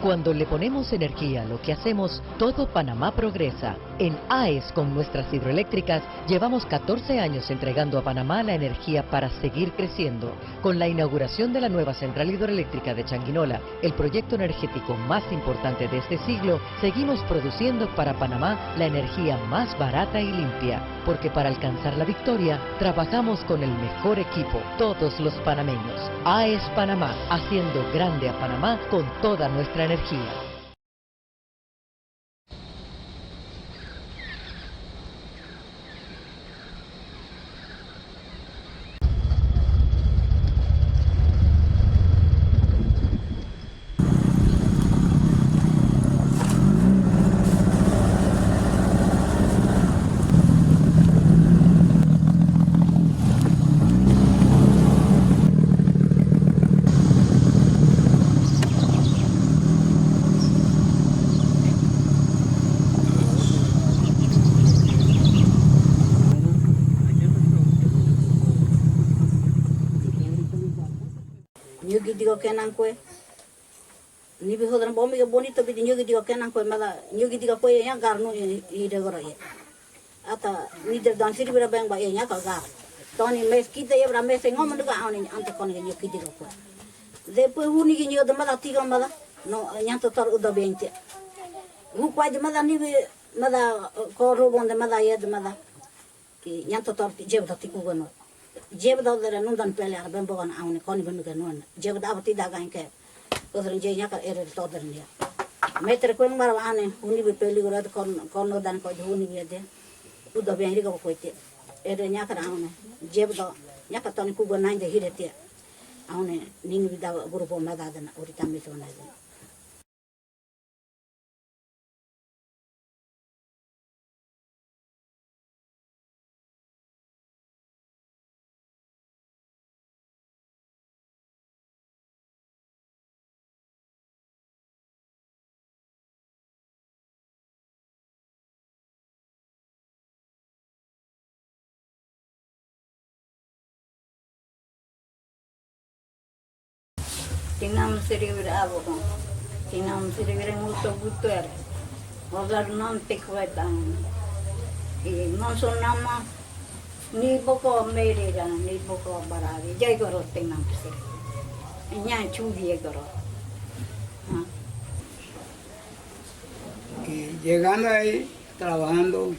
Cuando le ponemos energía a lo que hacemos, todo Panamá progresa. En AES, con nuestras hidroeléctricas, llevamos 14 años entregando a Panamá la energía para seguir creciendo. Con la inauguración de la nueva central hidroeléctrica de Changuinola, el proyecto energético más importante de este siglo, seguimos produciendo para Panamá la energía más barata y limpia. Porque para alcanzar la victoria, trabajamos con el mejor equipo, todos los panameños. AES Panamá, haciendo grande a Panamá con toda nuestra energía. Nyugi digo kenan kue. Ni bi hodran bombi ke bonito bi nyugi digo kenan kue mala nyugi digo kue ya garnu I de goro ye. Ata ni de dan siri bira bang ba ye nya ka gar. Toni mes kita ye bra mes ngom nduga awni ante kon ge nyugi digo kue. Depois huni ge nyoda mala tiga mala no nya to tor udo bente. Hu kwai de mala ni mala ko robon de mala ye de mala. Ki nya to tor jeb da tiku gono. Jeb da dere nundan pele ar ben bogan awne koni ben ga non jeb da abti da gain ke odren je nya ka ere to der ne metre ko mar ane uni be peli gora kon no dan ko uni be de u do ben ri ko te ere nya ka awne jeb da nya ka ton ku go nan de hirete awne ning bi da grupo ma da na ori tammi to na de Tinam sirivir abo kon. Tinam sirivir muto buto er. Ogar non tekwetan. I non so nama ni boko merira ni boko barari. Jai goro tinam sir. Nya chudi goro. Y llegando ahí, trabajando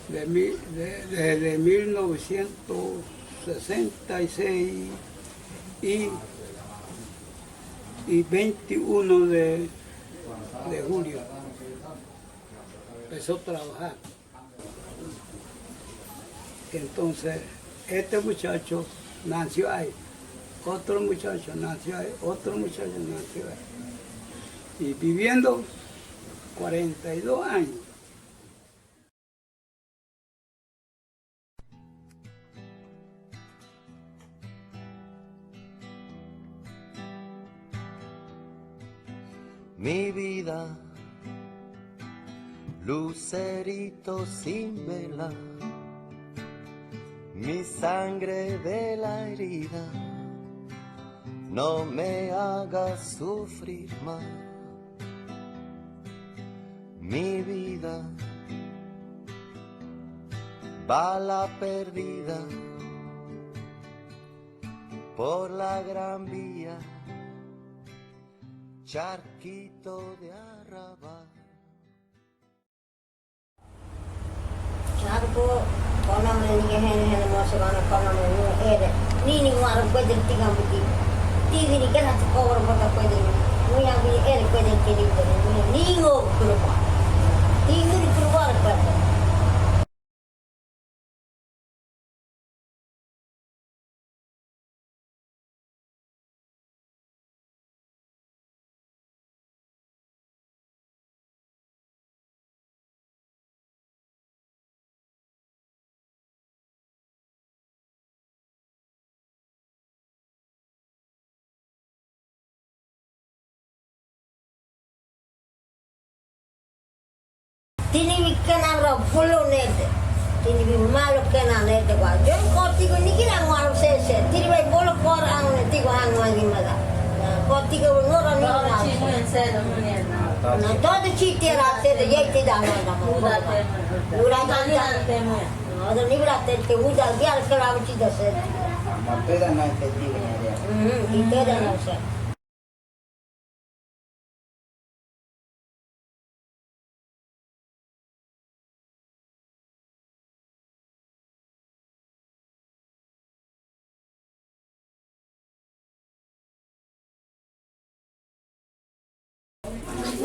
desde 1966 y 21 de julio empezó a trabajar. Entonces, este muchacho nació ahí, otro muchacho nació ahí, otro muchacho nació ahí. Y viviendo 42 años. Mi vida, lucerito sin vela, mi sangre de la herida, no me hagas sufrir más. Mi vida, bala perdida por la gran vía, charquito de arrabal. Charco, kolam ni hen mo se bana kolam ni ere. Ni war pwede tingam buti. Tigi ni kana cover bota pwede. Muya bi ere pwede tigi ni ngo grupo. Tigi ni grupo pwede. Tini kena bro follow nede. Tini bi malo kena nede kwa. Jom koti ko ni kira ngwaru sese. Tini bai bolo kor ang ne tigo ang wangi mala. Koti ko todo chiste era de yete da no. Ada ni berate ke udah biar kalau tidak set. Mapeda na efektivo na dia. Itu dah no set.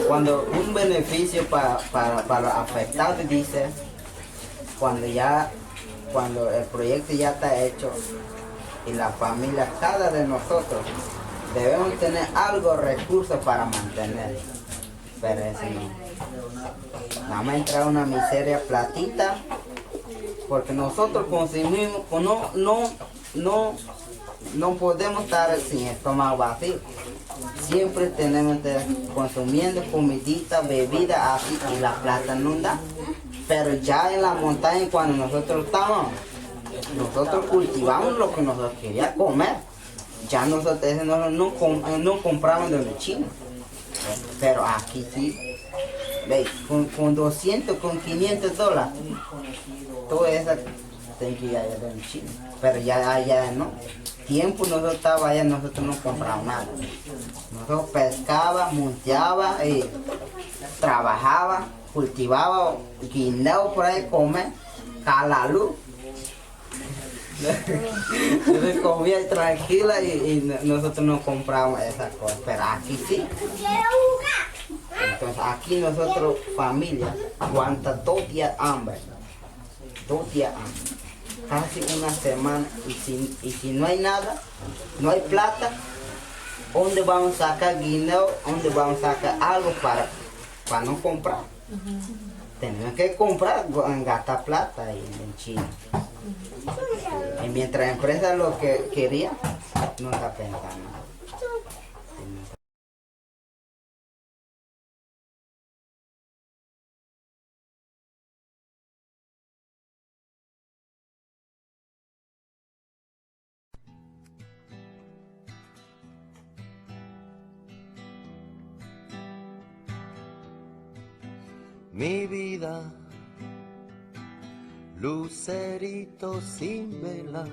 Cuando un beneficio para los afectados dice, cuando el proyecto ya está hecho y la familia, cada de nosotros, debemos tener algo, recursos para mantener. Pero eso no. Vamos a entrar una miseria platita, porque nosotros consumimos, no podemos estar sin estómago vacío. Siempre tenemos que estar consumiendo comidita, bebida así y la plata no da. Pero ya en la montaña cuando nosotros estamos, nosotros cultivamos lo que nosotros queríamos comer. Ya nosotros no compramos de los chinos. Pero aquí sí, ¿veis? Con 200, con 500 dólares, todo eso tiene que ir allá de los chinos. Pero ya allá no. Tiempo nosotros estábamos allá, nosotros no compramos nada. Nosotros pescaba, monteaba, trabajaba, cultivaba guineo por ahí, comer, calalú. Yo comía tranquila y nosotros no compramos esas cosas, pero aquí sí. Entonces aquí nosotros, familia, aguanta 2 días hambre. 2 días hambre. Casi una semana y si no hay nada, no hay plata, ¿dónde vamos a sacar guineo? ¿Dónde vamos a sacar algo para no comprar? Tenemos que comprar, gastar plata en China. Y mientras la empresa lo que quería, no está pensando nada. Mi vida, lucerito sin vela,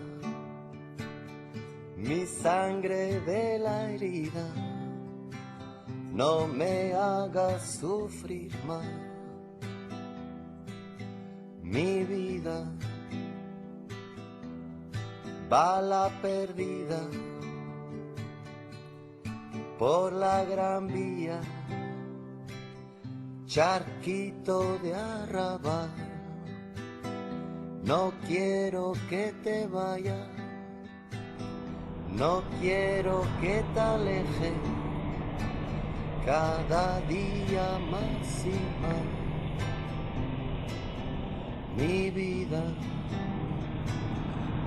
mi sangre de la herida, no me hagas sufrir más. Mi vida, bala perdida por la gran vía, charquito de arrabal, no quiero que te vayas, no quiero que te alejes, cada día más y más. Mi vida,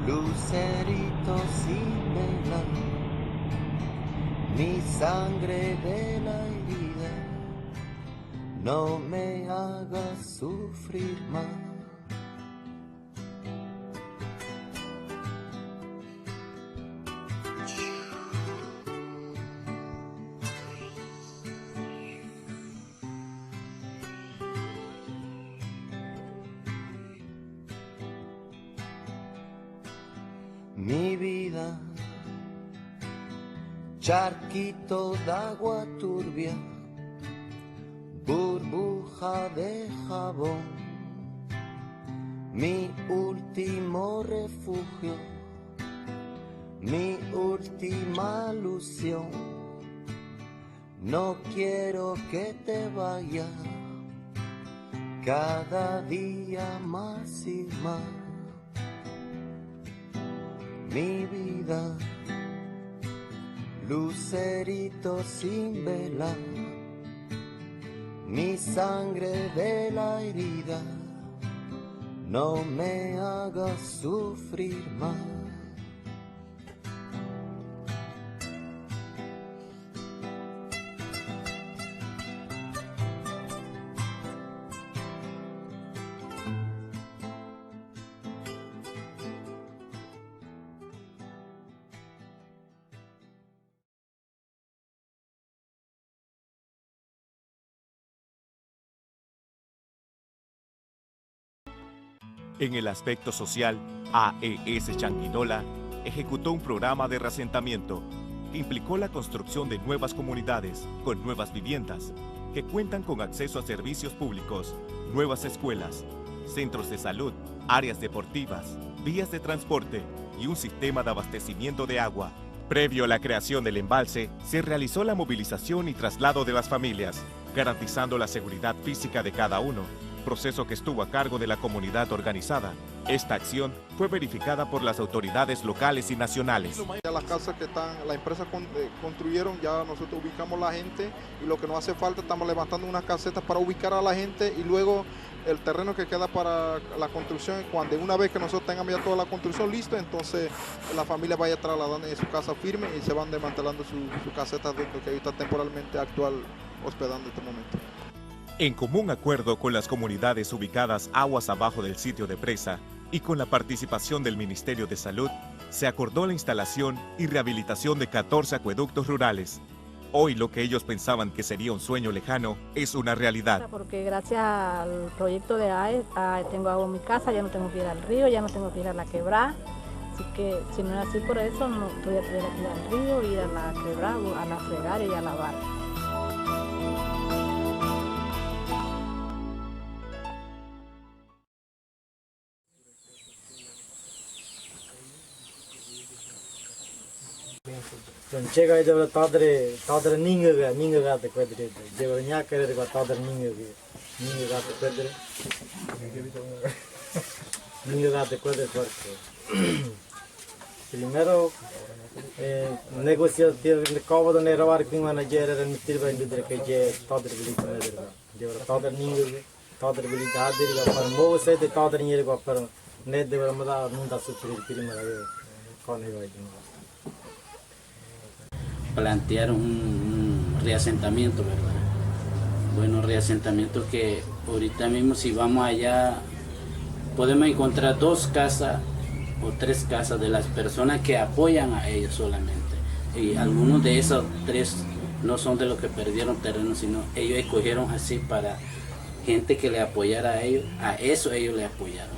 lucerito sin vela, mi sangre de la herida, no me hagas sufrir más. Mi vida, charquito de agua turbia, burbuja de jabón, mi último refugio, mi última ilusión. No quiero que te vayas, cada día más y más. Mi vida, lucerito sin vela, mi sangre de la herida, no me hagas sufrir más. En el aspecto social, AES Changuinola ejecutó un programa de reasentamiento que implicó la construcción de nuevas comunidades con nuevas viviendas que cuentan con acceso a servicios públicos, nuevas escuelas, centros de salud, áreas deportivas, vías de transporte y un sistema de abastecimiento de agua. Previo a la creación del embalse, se realizó la movilización y traslado de las familias, garantizando la seguridad física de cada uno, proceso que estuvo a cargo de la comunidad organizada. Esta acción fue verificada por las autoridades locales y nacionales. Ya las casas que la empresa construyeron, ya nosotros ubicamos la gente y lo que nos hace falta, estamos levantando unas casetas para ubicar a la gente y luego el terreno que queda para la construcción, cuando una vez que nosotros tengamos ya toda la construcción lista, entonces la familia vaya trasladando en su casa firme y se van desmantelando su caseta donde que está temporalmente actual hospedando en este momento. En común acuerdo con las comunidades ubicadas aguas abajo del sitio de presa y con la participación del Ministerio de Salud, se acordó la instalación y rehabilitación de 14 acueductos rurales. Hoy lo que ellos pensaban que sería un sueño lejano es una realidad. Porque gracias al proyecto de AES tengo agua en mi casa, ya no tengo que ir al río, ya no tengo que ir a la quebrada. Así que si no es así por eso, no voy a tener que ir al río, ir a la quebrada, a la fregar y a lavar. Chega aí deve tadre ninga te quadre deve nya querer com tadre ninga te quadre ninga te quadre porque primeiro negociação de cova do neravar com manager era meter bem do que je tadre bili deve tadre ninga tadre bili dadir para mo se de tadre ninga para ne deve mudar não dá suprir primeiro com ele plantear un reasentamiento, ¿verdad? Bueno, reasentamiento que ahorita mismo si vamos allá podemos encontrar 2 casas o 3 casas de las personas que apoyan a ellos solamente. Y algunos de esos 3 no son de los que perdieron terreno, sino ellos escogieron así para gente que le apoyara a ellos, a eso ellos le apoyaron.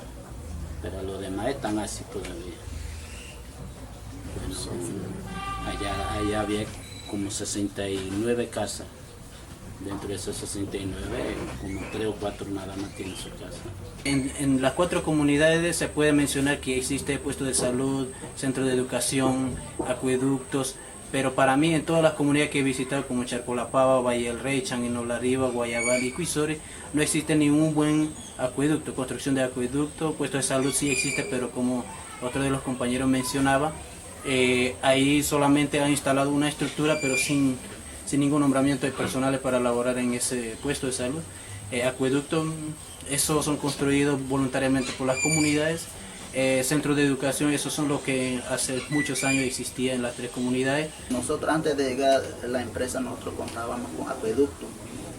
Pero los demás están así todavía. Bueno, allá había como 69 casas. Dentro de esas 69, como 3 o 4 nada más tienen su casa. En las 4 comunidades se puede mencionar que existe puesto de salud, centro de educación, acueductos, pero para mí en todas las comunidades que he visitado como Charcolapava, Valle del Rey, Changuinola Arriba, Guayabal y Cuizore, no existe ningún buen acueducto, construcción de acueducto, puesto de salud sí existe, pero como otro de los compañeros mencionaba, ahí solamente han instalado una estructura pero sin ningún nombramiento de personales para laborar en ese puesto de salud. Acueductos, esos son construidos voluntariamente por las comunidades. Centros de educación, esos son los que hace muchos años existían en las 3 comunidades. Nosotros antes de llegar a la empresa nosotros contábamos con acueductos,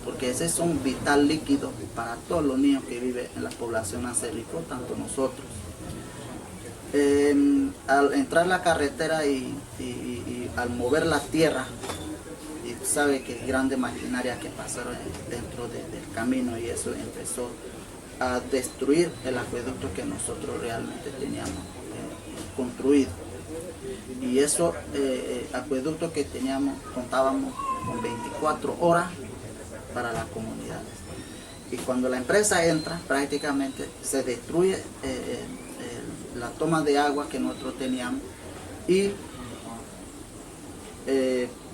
porque ese es un vital líquido para todos los niños que viven en la población acélico, tanto nosotros. Al entrar la carretera y al mover la tierra, y sabe que grandes maquinarias que pasaron dentro del camino y eso empezó a destruir el acueducto que nosotros realmente teníamos construido. Y eso, acueducto que teníamos, contábamos con 24 horas para las comunidades. Y cuando la empresa entra, prácticamente se destruye la toma de agua que nosotros teníamos y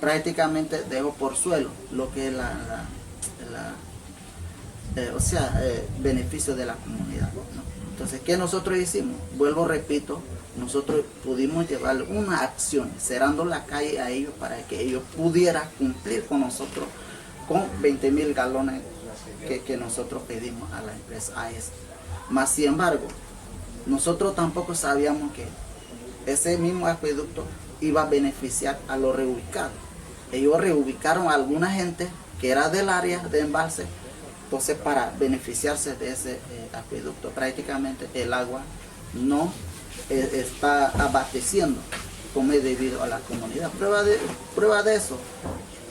prácticamente dejó por suelo lo que es beneficio de la comunidad, ¿no? Entonces, ¿qué nosotros hicimos? Vuelvo, repito, nosotros pudimos llevar una acción cerrando la calle a ellos para que ellos pudieran cumplir con nosotros con 20.000 galones que nosotros pedimos a la empresa AES. Más sin embargo, nosotros tampoco sabíamos que ese mismo acueducto iba a beneficiar a los reubicados. Ellos reubicaron a alguna gente que era del área de embalse, entonces para beneficiarse de ese acueducto prácticamente el agua no está abasteciendo como es debido a la comunidad. Prueba de eso,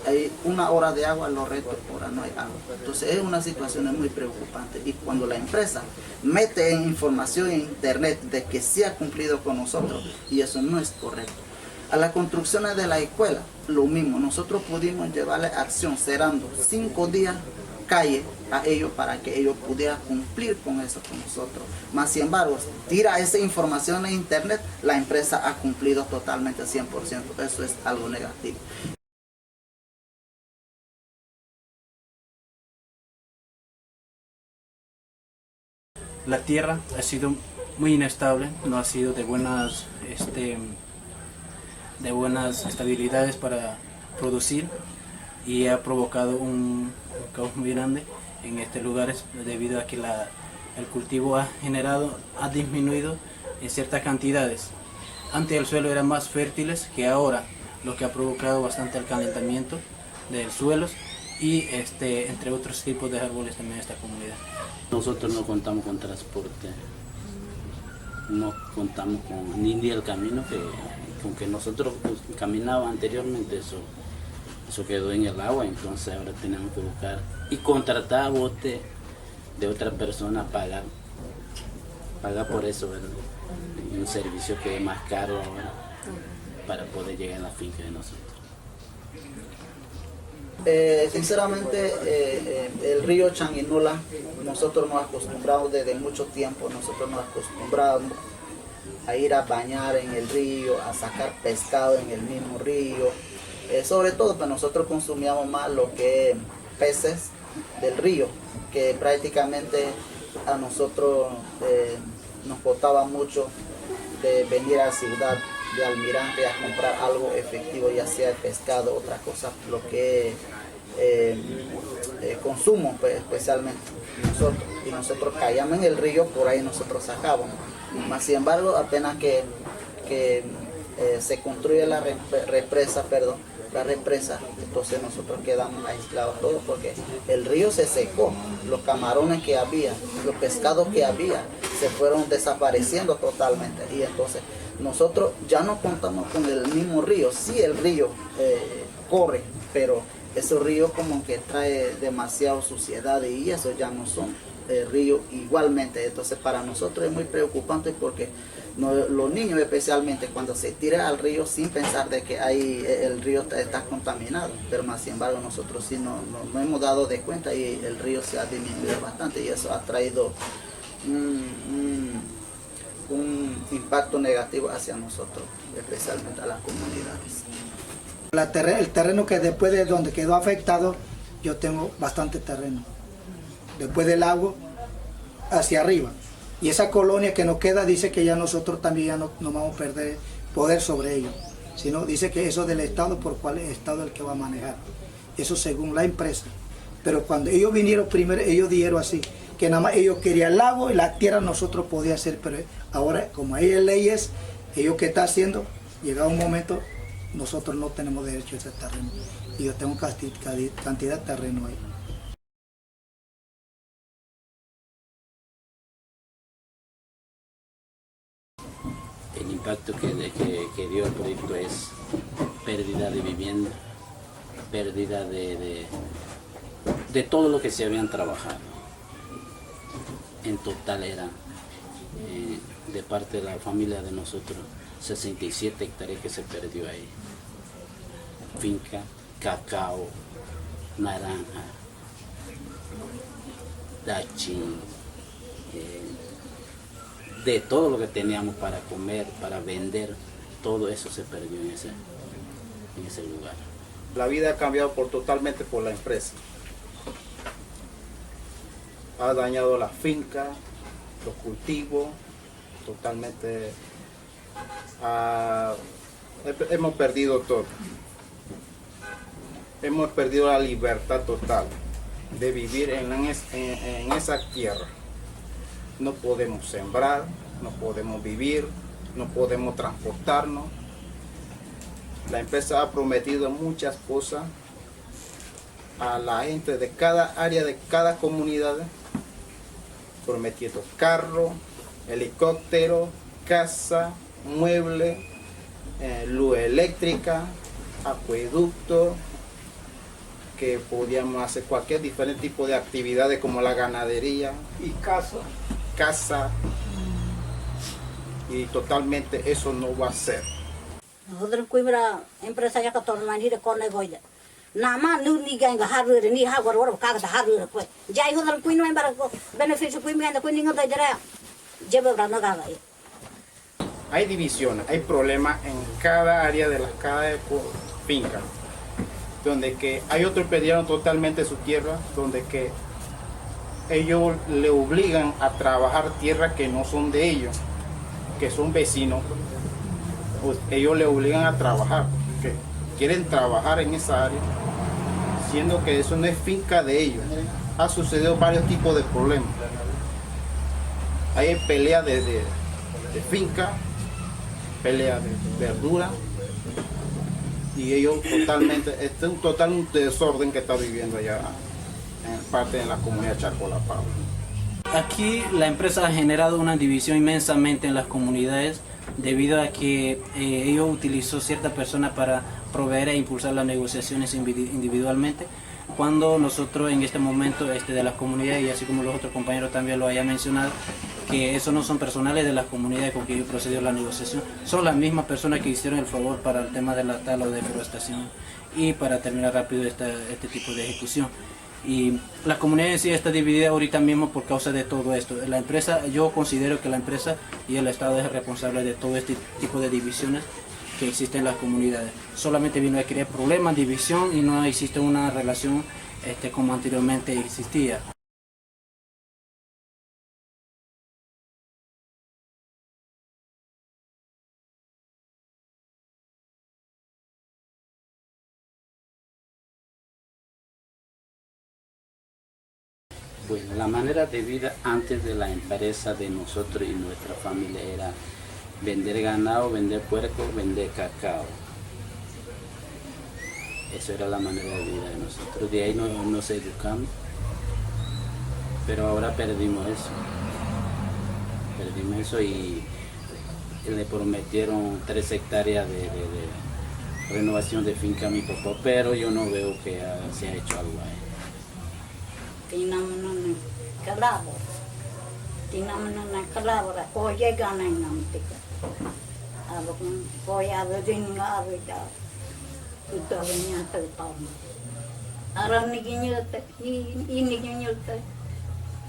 hay 1 hora de agua, los restos hora no hay agua. Entonces es una situación muy preocupante, y cuando la empresa mete en información en internet de que sí ha cumplido con nosotros, y eso no es correcto. A las construcciones de la escuela, lo mismo, nosotros pudimos llevarle acción cerrando 5 días calle a ellos para que ellos pudieran cumplir con eso con nosotros. Más sin embargo, tira esa información en internet, la empresa ha cumplido totalmente 100%. Eso es algo negativo. La tierra ha sido muy inestable, no ha sido de buenas estabilidades para producir, y ha provocado un caos muy grande en estos lugares debido a que el cultivo ha disminuido en ciertas cantidades. Antes el suelo era más fértiles que ahora, lo que ha provocado bastante el calentamiento del suelo y entre otros tipos de árboles también en esta comunidad. Nosotros no contamos con transporte, no contamos con ni el camino con que nosotros caminábamos anteriormente, eso quedó en el agua, entonces ahora tenemos que buscar y contratar bote de otra persona, pagar por eso, ¿verdad? Un servicio que es más caro ahora para poder llegar a la finca de nosotros. Sinceramente, el río Changuinola, nosotros nos acostumbramos desde mucho tiempo, nosotros nos acostumbramos a ir a bañar en el río, a sacar pescado en el mismo río. Sobre todo, pues nosotros consumíamos más lo que es peces del río, que prácticamente a nosotros nos costaba mucho de venir a la ciudad de Almirante a comprar algo efectivo, ya sea pescado, otra cosa, lo que consumo, pues, especialmente nosotros. Y nosotros caíamos en el río, por ahí nosotros sacábamos. Más sin embargo, apenas que se construye la represa, entonces nosotros quedamos aislados todos porque el río se secó, los camarones que había, los pescados que había, se fueron desapareciendo totalmente, y entonces nosotros ya no contamos con el mismo río. Sí, el río corre, pero ese río como que trae demasiada suciedad y eso ya no son ríos igualmente. Entonces para nosotros es muy preocupante porque los niños especialmente cuando se tiran al río sin pensar de que el río está contaminado, pero más sin embargo nosotros sí no hemos dado de cuenta y el río se ha disminuido bastante y eso ha traído un impacto negativo hacia nosotros, especialmente a las comunidades. El terreno que después de donde quedó afectado, yo tengo bastante terreno. Después del lago, hacia arriba. Y esa colonia que nos queda dice que ya nosotros también ya no vamos a perder poder sobre ellos. Sino dice que eso del Estado, por cuál es el Estado el que va a manejar. Eso según la empresa. Pero cuando ellos vinieron primero, ellos dijeron así, que nada más ellos querían el lago y la tierra nosotros podía hacer. Pero ahora, como hay leyes, ellos que están haciendo, llegado un momento, nosotros no tenemos derecho a ese terreno. Y yo tengo cantidad de terreno ahí. El impacto que dio el proyecto es pérdida de vivienda, pérdida de todo lo que se habían trabajado. En total era, de parte de la familia de nosotros, 67 hectáreas que se perdió ahí. Finca, cacao, naranja, dachín, de todo lo que teníamos para comer, para vender, todo eso se perdió en ese lugar. La vida ha cambiado totalmente por la empresa. Ha dañado la finca, los cultivos, totalmente. Hemos perdido todo. Hemos perdido la libertad total de vivir en esa tierra. No podemos sembrar, no podemos vivir, no podemos transportarnos. La empresa ha prometido muchas cosas a la gente de cada área, de cada comunidad, prometiendo carro, helicóptero, casa, mueble, luz eléctrica, acueducto, que podíamos hacer cualquier diferente tipo de actividades como la ganadería y casa. Y totalmente eso no va a ser. Nosotros cuimos empresa ya que torna ni de corne goya. Nama ni ganga harure ni hagor wor kaga harure ko. Jai nosotros cuimos en barco beneficio cuimos en cuimos de dera. Lleva brano gaga. Hay divisiones, hay problemas en cada área de cada finca, donde que hay otros perdieron totalmente su tierra, donde que ellos le obligan a trabajar tierras que no son de ellos, que son vecinos, pues ellos le obligan a trabajar, que quieren trabajar en esa área, siendo que eso no es finca de ellos. Ha sucedido varios tipos de problemas. Hay peleas de finca, pelea de verdura, y ellos totalmente, este es un total desorden que está viviendo allá en parte de la comunidad Charcolapava. Aquí la empresa ha generado una división inmensamente en las comunidades debido a que ellos utilizó cierta persona para proveer e impulsar las negociaciones individualmente, cuando nosotros en este momento de las comunidades, y así como los otros compañeros también lo hayan mencionado, que esos no son personales de las comunidades con que procedió la negociación, son las mismas personas que hicieron el favor para el tema de la tala o deforestación y para terminar rápido este tipo de ejecución. Y la comunidad en sí está dividida ahorita mismo por causa de todo esto. La empresa, yo considero que la empresa y el Estado es responsable de todo este tipo de divisiones que existen en las comunidades. Solamente vino a crear problemas, división, y no existe una relación como anteriormente existía. Bueno, la manera de vida antes de la empresa de nosotros y nuestra familia era vender ganado, vender puerco, vender cacao. Eso era la manera de vida de nosotros. De ahí nos educamos, pero ahora perdimos eso. Perdimos eso y le prometieron 3 hectáreas de renovación de finca a mi papá, pero yo no veo que se ha hecho algo ahí. Tinamana kalabo. Tinamana kalabo ra ko ye gana namtika. Abo ko ya de dinga abita. Utawanya tatam. Aran ni ginyota, ini ginyota.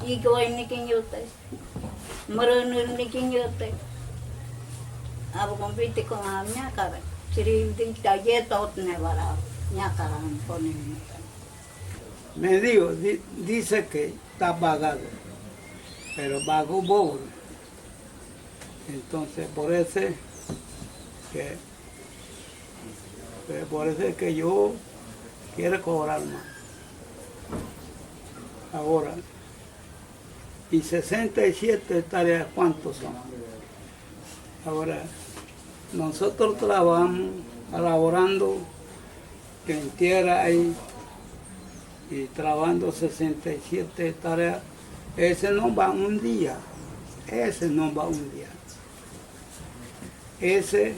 Igo ini ginyota. Maran ni ginyota. Abo kompite ko amnya kara. Siri din taye tot ne wala. Nya karan pone. Me dice que está pagado, pero pago pobre. Entonces por eso que yo quiero cobrar más. Ahora, y 67 hectáreas, ¿cuántos son? Ahora, nosotros trabajamos, elaborando que en tierra hay y trabajando 67 hectáreas, ese no va un día, ese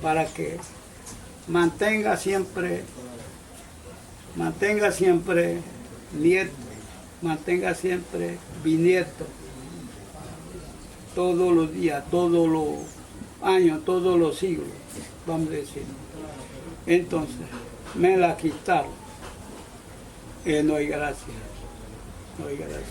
para que mantenga siempre nieto, mantenga siempre bisnieto, todos los días, todos los años, todos los siglos, vamos a decir. Entonces, me la quitaron. No hay gracia, no hay gracia.